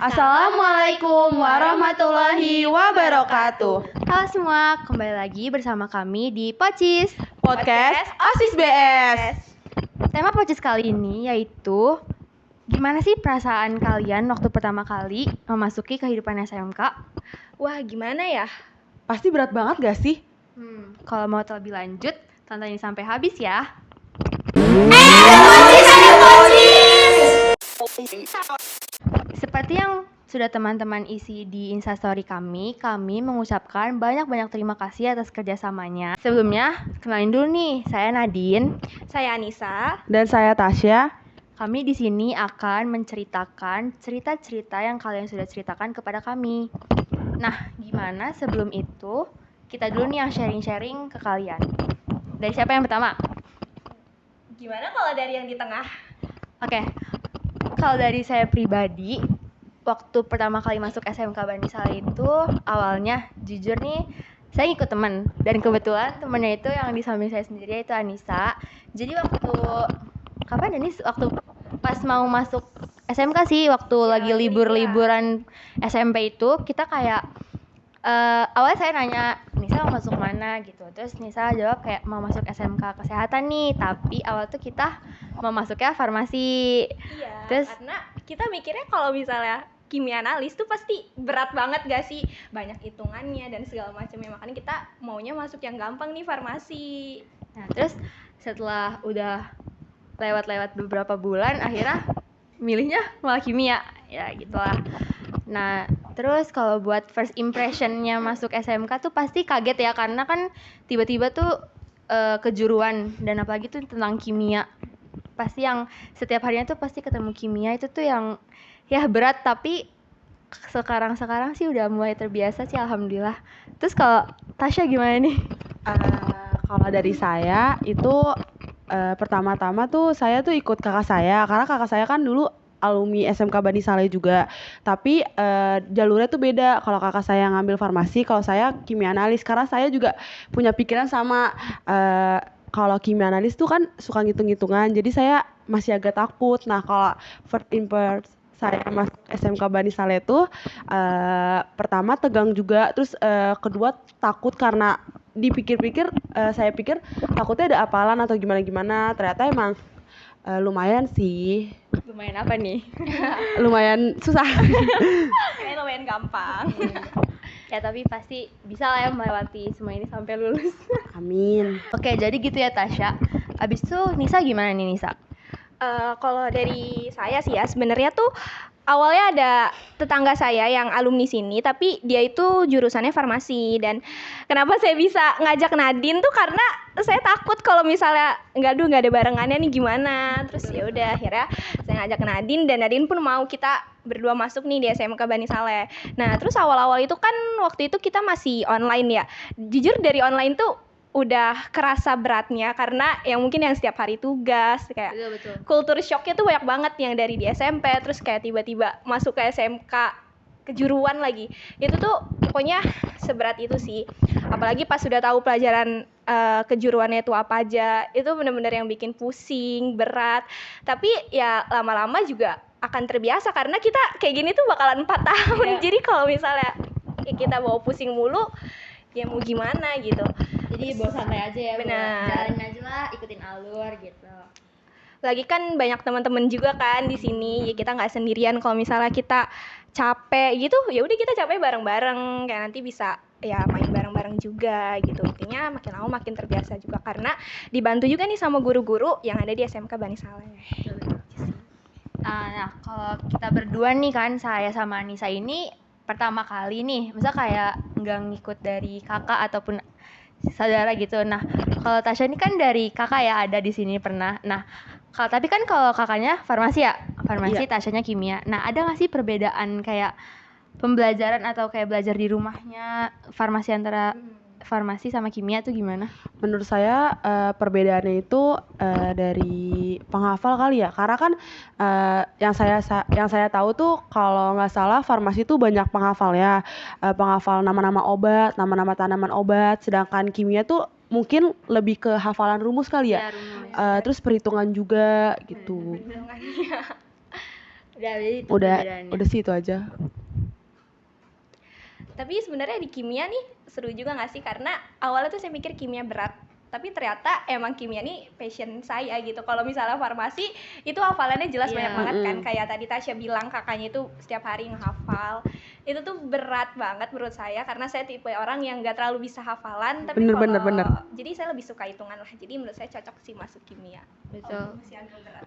Assalamualaikum warahmatullahi wabarakatuh. Halo semua, kembali lagi bersama kami di Pocis Podcast OSIS BS. Tema Pocis kali ini yaitu gimana sih perasaan kalian waktu pertama kali memasuki kehidupan SMK? Wah, gimana ya? Pasti berat banget gak sih? Kalau mau terlebih lanjut, tonton ini sampai habis ya. Seperti yang sudah teman-teman isi di Instastory kami mengucapkan banyak-banyak terima kasih atas kerjasamanya. Sebelumnya, kenalin dulu nih, saya Nadine. Saya Anissa. Dan saya Tasya. Kami di sini akan menceritakan cerita-cerita yang kalian sudah ceritakan kepada kami. Nah, gimana sebelum itu, kita dulu nih yang sharing-sharing ke kalian. Dari siapa yang pertama? Gimana kalau dari yang di tengah? Oke, kalau dari saya pribadi, waktu pertama kali masuk SMK Bani Saleh itu awalnya jujur nih saya ikut teman, dan kebetulan temannya itu yang di samping saya sendiri yaitu Anissa. Jadi waktu kapan Anis? Waktu pas mau masuk SMK sih, waktu lagi libur-liburan SMP itu kita kayak awalnya saya nanya Nisa mau masuk mana gitu, terus Nisa jawab kayak mau masuk SMK kesehatan nih, tapi awal tuh kita mau masuknya farmasi. Iya, Terus karena kita mikirnya kalau misalnya kimia analis tuh pasti berat banget gak sih? Banyak hitungannya dan segala macamnya, makanya kita maunya masuk yang gampang nih, farmasi. Nah, terus setelah udah lewat-lewat beberapa bulan, akhirnya milihnya malah kimia, ya gitulah. Nah, terus kalau buat first impression-nya masuk SMK tuh pasti kaget ya, karena kan tiba-tiba tuh kejuruan, dan apalagi tuh tentang kimia. Pasti yang setiap harinya tuh pasti ketemu kimia, itu tuh yang ya berat, tapi sekarang sih udah mulai terbiasa sih, alhamdulillah. Terus kalau Tasya gimana nih? Kalau dari saya itu pertama-tama tuh saya tuh ikut kakak saya, karena kakak saya kan dulu alumni SMK Bani Saleh juga. Tapi jalurnya tuh beda. Kalau kakak saya ngambil farmasi, kalau saya kimia analis. Karena saya juga punya pikiran sama, kalau kimia analis tuh kan suka ngitung-ngitungan. Jadi saya masih agak takut. Nah, kalau first impression saya masuk SMK Bani Saleh tuh pertama tegang juga, terus kedua takut karena dipikir-pikir, saya pikir takutnya ada hafalan atau gimana-gimana. Ternyata emang lumayan sih. Lumayan apa nih? Lumayan susah. Kayaknya lumayan gampang. Ya tapi pasti bisa lah ya melewati semua ini sampai lulus. Amin. Oke, jadi gitu ya Tasya. Abis itu Nisa gimana nih Nisa? Kalau dari saya sih ya, sebenarnya tuh awalnya ada tetangga saya yang alumni sini, tapi dia itu jurusannya farmasi. Dan kenapa saya bisa ngajak Nadine tuh karena saya takut kalau misalnya nggak ada barengannya nih gimana. Terus ya udah akhirnya saya ngajak Nadine, dan Nadine pun mau kita berdua masuk nih di SMK Bani Saleh. Nah, terus awal-awal itu kan waktu itu kita masih online ya. Jujur dari online tuh udah kerasa beratnya, karena yang mungkin yang setiap hari tugas kayak Betul. kultur shocknya tuh banyak banget, yang dari di SMP terus kayak tiba-tiba masuk ke SMK kejuruan lagi. Itu tuh pokoknya seberat itu sih. Apalagi pas sudah tahu pelajaran kejuruannya itu apa aja, itu benar-benar yang bikin pusing, berat. Tapi ya lama-lama juga akan terbiasa, karena kita kayak gini tuh bakalan 4 tahun. Jadi kalau misalnya kita bawa pusing mulu, ya mau gimana gitu. Jadi bawa santai aja ya. Benar. Jalanin aja lah, ikutin alur gitu. Lagi kan banyak teman-teman juga kan di sini, ya kita nggak sendirian. Kalau misalnya kita capek gitu, ya udah kita capek bareng-bareng, kayak nanti bisa ya main bareng-bareng juga gitu. Intinya makin lama makin terbiasa juga, karena dibantu juga nih sama guru-guru yang ada di SMK Bani Saleh. Nah, kalau kita berdua nih kan, saya sama Anissa ini pertama kali nih, misal kayak nggak ngikut dari kakak ataupun saudara gitu. Nah, kalau Tasya ini kan dari kakak ya, ada di sini pernah. Nah, tapi kan kalau kakaknya farmasi ya, farmasi, Tasyanya kimia. Nah, ada nggak sih perbedaan kayak pembelajaran atau kayak belajar di rumahnya farmasi antara farmasi sama kimia tuh gimana? Menurut saya perbedaannya itu dari penghafal kali ya, karena kan yang saya tahu tuh kalau nggak salah farmasi tuh banyak penghafal ya, penghafal nama-nama obat, nama-nama tanaman obat, sedangkan kimia tuh mungkin lebih ke hafalan rumus kali ya, rumus. Terus perhitungan juga gitu. Jadi itu Udah perbedaannya. sih itu aja. Tapi sebenarnya di kimia nih seru juga nggak sih? Karena awalnya tuh saya mikir kimia berat, tapi ternyata emang kimia nih passion saya gitu. Kalau misalnya farmasi itu hafalannya jelas Iya. banyak banget kan. Kayak tadi Tasya bilang kakaknya itu setiap hari ngehafal. Itu tuh berat banget menurut saya karena saya tipe orang yang nggak terlalu bisa hafalan. Tapi Bener. jadi saya lebih suka hitungan lah. Jadi menurut saya cocok sih masuk kimia. Betul. Masih agak berat.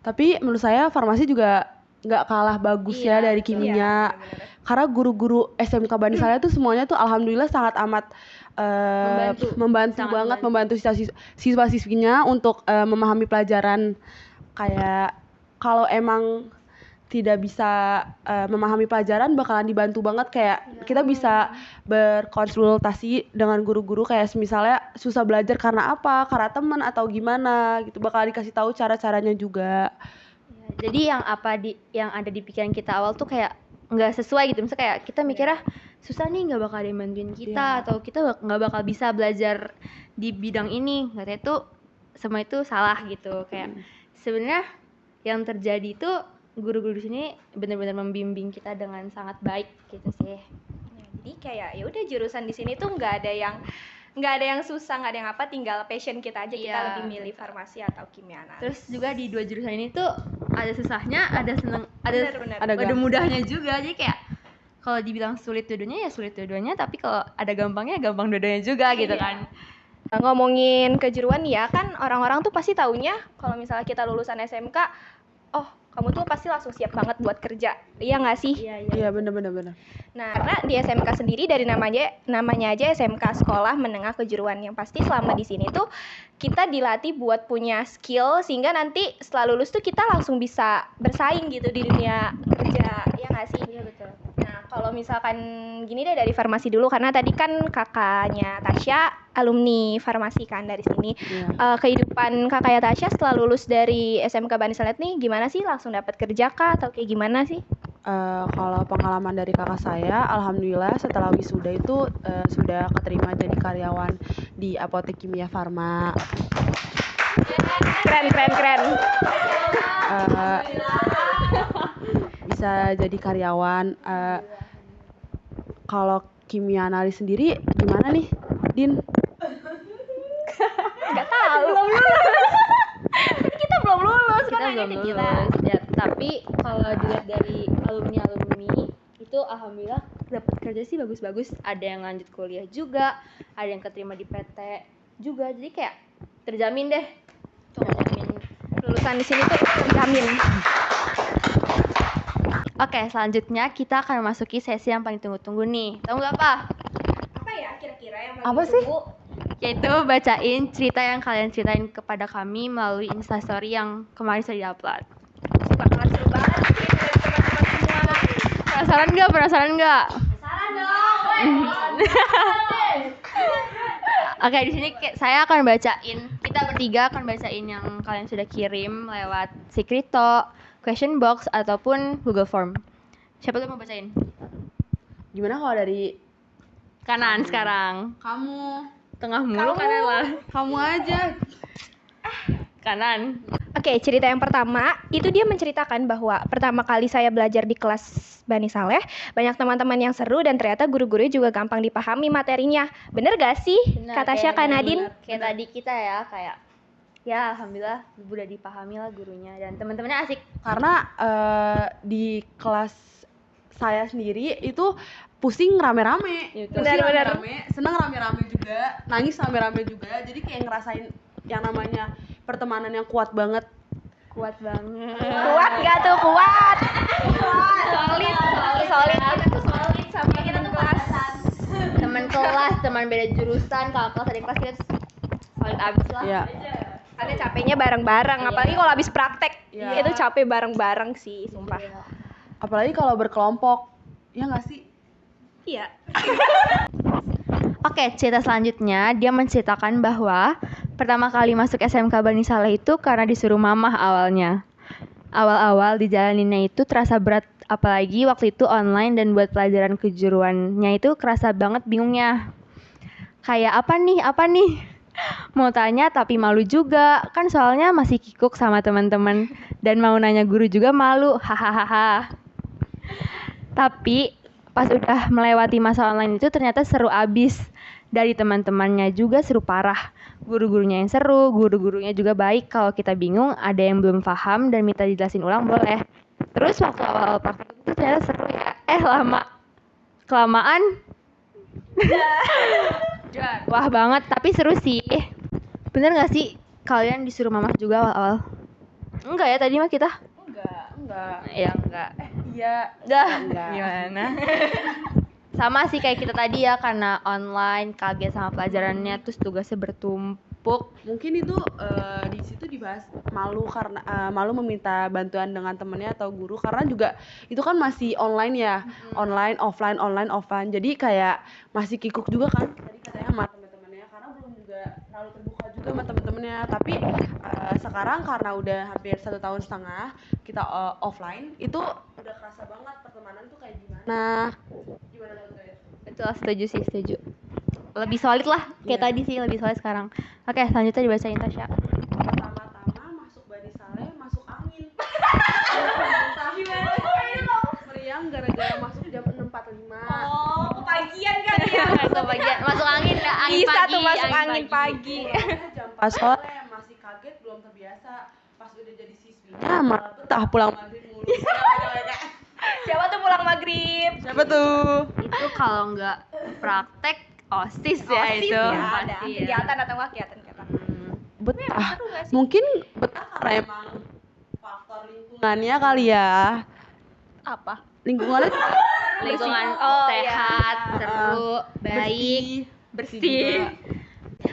Tapi menurut saya farmasi juga nggak kalah bagus Iya, ya dari betul. kimia. Iya, bener-bener. Karena guru-guru SMK Bani Saleh tuh semuanya tuh alhamdulillah sangat amat membantu Sangat banget, membantu. membantu siswa-siswinya untuk memahami pelajaran. Kayak kalau emang tidak bisa memahami pelajaran bakalan dibantu banget, kayak kita bisa berkonsultasi dengan guru-guru kayak misalnya susah belajar karena apa, karena teman atau gimana gitu, bakal dikasih tahu cara-caranya juga. Ya, jadi yang ada di pikiran kita awal tuh kayak nggak sesuai gitu. Misalnya kayak kita mikirnya susah nih, nggak bakal ada yang bantuin kita, atau kita nggak bakal bisa belajar di bidang ini. Nggak tahu itu semua itu salah gitu. Kayak sebenarnya yang terjadi itu guru-guru di sini benar-benar membimbing kita dengan sangat baik gitu sih. Ya, jadi kayak ya udah jurusan di sini tuh nggak ada yang susah, nggak ada yang apa, tinggal passion kita aja. Kita Iya, lebih milih farmasi atau kimia analis. Terus juga di dua jurusan ini tuh ada susahnya, ada seneng, ada Bener-bener. ada mudahnya juga. Jadi kayak kalau dibilang sulit dua-duanya ya sulit dua-duanya, tapi kalau ada gampangnya gampang dua-duanya juga gitu kan. Ngomongin kejuruan ya kan, orang-orang tuh pasti taunya kalau misalnya kita lulusan SMK, oh kamu tuh pasti langsung siap banget buat kerja, iya nggak sih? Iya bener. Nah, karena di SMK sendiri dari namanya aja SMK Sekolah Menengah Kejuruan, yang pasti selama di sini tuh kita dilatih buat punya skill sehingga nanti setelah lulus tuh kita langsung bisa bersaing gitu di dunia kerja, ya nggak sih? Iya betul. Nah, kalau misalkan gini deh dari farmasi dulu, karena tadi kan kakaknya Tasya alumni farmasi kan dari sini. Iya. Kehidupan kakaknya Tasya setelah lulus dari SMK Bani Saleh nih gimana sih? Langsung dapat kerja kah atau kayak gimana sih? Kalau pengalaman dari kakak saya, alhamdulillah setelah wisuda itu sudah keterima jadi karyawan di Apotek Kimia Farma. Keren. Eh, bisa jadi karyawan. Kalau kimia analis sendiri gimana nih, Din? Nggak tahu. Belum lulus. Kita belum lulus. Kita makanya belum kita. lulus ya, tapi kalau dilihat dari alumni itu alhamdulillah dapat kerja sih bagus-bagus. Ada yang lanjut kuliah juga, ada yang keterima di PT juga, jadi kayak terjamin deh. Terjamin. Lulusan di sini tuh terjamin. Oke, selanjutnya kita akan memasuki sesi yang paling tunggu-tunggu nih. Tahu nggak apa? Apa ya kira-kira yang Apa sih? Yaitu bacain cerita yang kalian ceritain kepada kami melalui Instastory yang kemarin sudah di-upload. Bakalan seru banget sih dari teman-teman semua. Penasaran nggak? Penasaran dong. Oke, di sini saya akan bacain. Kita bertiga akan bacain yang kalian sudah kirim lewat Secreto, question box ataupun Google Form. Siapa tuh mau bacain? Gimana kalau dari Kanan sekarang. kamu? Tengah mulu kanan lah. Kamu aja. Kanan. Oke, cerita yang pertama, itu dia menceritakan bahwa pertama kali saya belajar di kelas Bani Saleh, banyak teman-teman yang seru dan ternyata guru-gurunya juga gampang dipahami materinya. Bener gak sih, Kak Tasya, Kak Nadine? Kayak tadi kita ya, kayak ya alhamdulillah udah dipahami lah gurunya dan teman-temannya asik. Karena di kelas saya sendiri itu pusing rame-rame, Gitu. Pusing Benar-benar. rame-rame, seneng rame-rame juga, nangis rame-rame juga. Jadi kayak ngerasain yang namanya pertemanan yang kuat banget. Kuat banget. Kuat gak tuh? Kuat. Solid. Kita tuh solid sama kita tuh kelas. Teman kelas, teman beda jurusan, kakak kelas, adik kelas kita solid abis lah. Iya. Ada capeknya bareng-bareng, Iya. apalagi kalau habis praktek. Iya. Itu capek bareng-bareng sih, sumpah. Apalagi kalau berkelompok, ya nggak sih? Iya. Oke, cerita selanjutnya dia menceritakan bahwa pertama kali masuk SMK Bani Saleh itu karena disuruh mamah awalnya. Awal-awal dijalaninnya itu terasa berat, apalagi waktu itu online dan buat pelajaran kejuruannya itu kerasa banget bingungnya. Kayak apa nih? Mau tanya tapi malu juga. Kan soalnya masih kikuk sama teman-teman dan mau nanya guru juga malu. Hahaha. Tapi pas udah melewati masa online itu ternyata seru abis. Dari teman-temannya juga seru parah. Guru-gurunya yang seru, guru-gurunya juga baik. Kalau kita bingung, ada yang belum paham dan minta dijelasin ulang boleh. Terus waktu awal-awal praktek itu ternyata seru ya. Lama kelamaan wah banget, tapi seru sih. Bener gak sih kalian disuruh mamak juga awal-awal? Enggak ya tadi mah kita? Enggak. Ya enggak. Iya. Enggak. Gimana? Sama sih kayak kita tadi ya, karena online kaget sama pelajarannya, terus tugasnya bertumpuk. Mungkin itu di situ dibahas malu karena malu meminta bantuan dengan temennya atau guru karena juga itu kan masih online ya, online offline. Jadi kayak masih kikuk juga kan tadi katanya sama teman-temannya karena belum juga terlalu terbuka juga sama teman-temannya. Tapi sekarang karena udah hampir 1,5 tahun kita offline, itu udah kerasa banget pertemanan tuh kayak gimana. Gimana menurut kalian? Betul, setuju. Lebih solid lah, kayak tadi sih lebih solid sekarang. Oke, selanjutnya dibacain Tasya. Pertama-tama masuk Bani Saleh masuk angin. Gimana? Meriang gara-gara masuk jam 6.45. Oh, kepagian kan ya? Masuk angin ya, angin Bisa pagi. tuh masuk angin pagi. Jam pas sore masih kaget belum terbiasa. Pas udah jadi siswinya malah betah pulang maghrib mulu. Siapa tuh pulang maghrib? Siapa tuh? Itu kalau nggak praktek OSIS ya OSIS itu. ya, ada Pasti ya. kegiatan atau nggak kegiatan kata. Betah. Seru nggak sih? Mungkin betah karena emang faktor lingkungannya kali ya. Apa? Lingkungannya Lingkungan Oh, sehat, iya. seru, baik, bersih bersih. juga.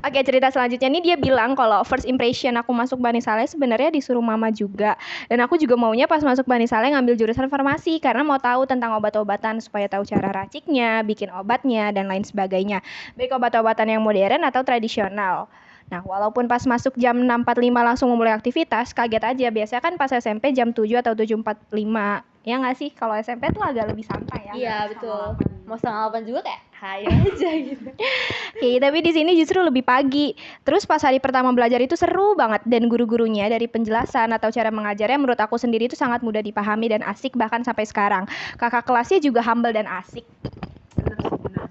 Oke, cerita selanjutnya nih dia bilang kalau first impression aku masuk Bani Saleh sebenarnya disuruh mama juga. Dan aku juga maunya pas masuk Bani Saleh ngambil jurusan farmasi karena mau tahu tentang obat-obatan supaya tahu cara raciknya, bikin obatnya dan lain sebagainya. Baik obat-obatan yang modern atau tradisional. Nah, walaupun pas masuk jam 6.45 langsung memulai aktivitas, kaget aja. Biasanya kan pas SMP jam 7 atau 7.45. Ya nggak sih? Kalau SMP tuh agak lebih santai ya. Iya, betul. Mau 7:30 juga kayak hayo aja gitu. Oke, tapi di sini justru lebih pagi. Terus pas hari pertama belajar itu seru banget dan guru-gurunya dari penjelasan atau cara mengajarnya menurut aku sendiri itu sangat mudah dipahami dan asik bahkan sampai sekarang. Kakak kelasnya juga humble dan asik. Benar.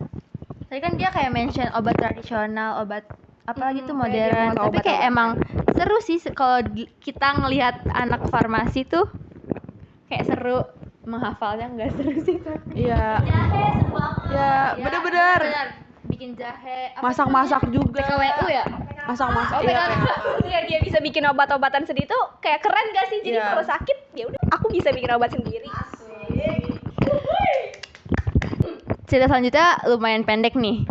Tadi kan dia kayak mention obat tradisional, obat apalagi tuh kayak dia modern. ngomong Tapi kayak obat-obatan. emang seru sih kalau kita ngelihat anak farmasi tuh kayak seru. Menghafalnya nggak seru sih tapi. Iya. Jahe seru banget. Ya, bener-bener. Bikin jahe. Apa Masak-masak namanya? juga. PKWU ya? Masak-masak. Oh, Iya. biar dia bisa bikin obat-obatan sendiri tuh kayak keren gak sih? Jadi Iya. kalau sakit ya udah aku bisa bikin obat sendiri. Cerita selanjutnya lumayan pendek nih.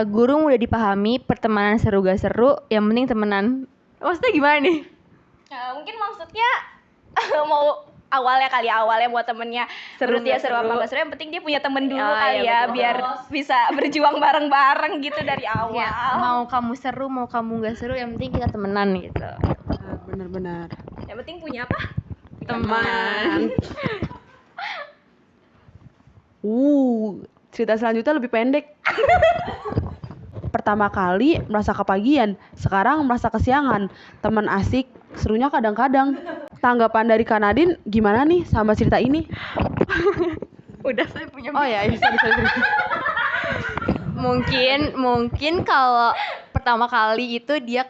Guru udah dipahami, pertemanan seru gak seru, yang penting temenan. Maksudnya gimana nih? Mungkin maksudnya mau awalnya buat temennya Seru menurut dia nggak seru apa seru? nggak seru yang penting dia punya temen dulu Oh, kali iya, ya betul. biar bisa berjuang bareng-bareng gitu dari awal. Ya, mau kamu seru, mau kamu gak seru, yang penting kita temenan gitu. Benar-benar. Yang penting punya apa? Teman. Cerita selanjutnya lebih pendek. Pertama kali merasa kepagian, sekarang merasa kesiangan. Teman asik, serunya kadang-kadang. Tanggapan dari Kak Nadine gimana nih sama cerita ini? Udah saya punya. Oh ya, sorry. Mungkin kalau pertama kali itu dia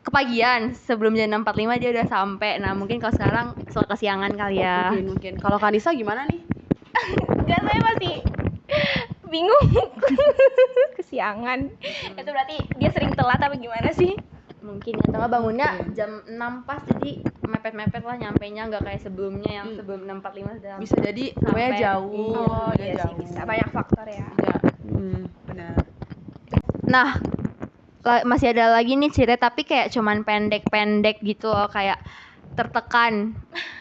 kepagian sebelum jam 6.45 dia udah sampai. Nah, mungkin kalau sekarang soal kesiangan kali ya. Mungkin. Kalau Kanisa gimana nih? Enggak, saya masih bingung. Kesiangan. Itu berarti dia sering telat apa gimana sih? Mungkin ya, atau nggak bangunnya jam 6 pas, jadi mepet-mepet lah nyampainya, nggak kayak sebelumnya yang sebelum 6.45 sudah Bisa jadi rumahnya Sampai. jauh. Oh rumahnya iya sih jauh. bisa banyak faktor ya. Iya. Benar. Nah, masih ada lagi nih cerita tapi kayak cuman pendek-pendek gitu loh, kayak tertekan.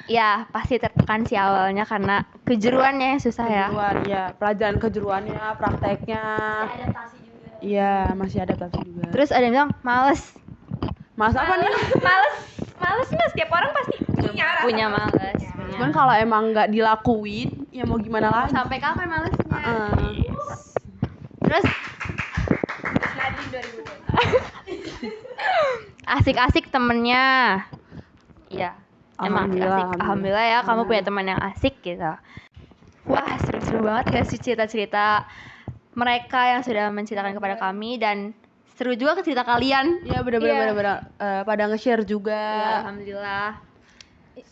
Ya, pasti tertekan sih awalnya karena kejuruannya yang susah ya. Kejuruan, ya. Pelajaran kejuruannya, prakteknya. Iya, masih adaptasi juga. Terus ada yang bilang males. Mas apa nih? Males mas, tiap orang pasti punya rasa Punya males. males. Cuman kalau emang nggak dilakuin, ya mau gimana lagi? Sampai kapan malesnya? Heeh. Terus Nadine 2020. asik-asik temennya. Iya. Emang asik. Alhamdulillah ya kamu punya teman yang asik gitu. Wah, seru-seru banget gak sih cerita-cerita mereka yang sudah menceritakan kepada kami, dan seru juga ke cerita kalian. Iya benar. Pada nge-share juga. Ya, alhamdulillah.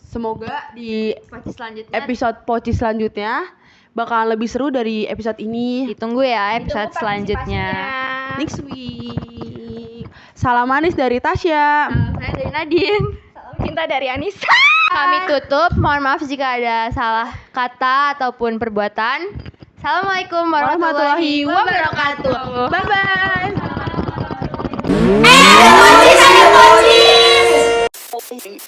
Semoga di Podcast selanjutnya episode Poci selanjutnya bakalan lebih seru dari episode ini. ditunggu ya episode Ditunggu selanjutnya. partisipasinya. Next week. Salam manis dari Tasya. Saya dari Nadine. Salam cinta dari Anissa. Kami tutup. Mohon maaf jika ada salah kata ataupun perbuatan. Assalamualaikum warahmatullahi wabarakatuh. Bye bye. Pocis.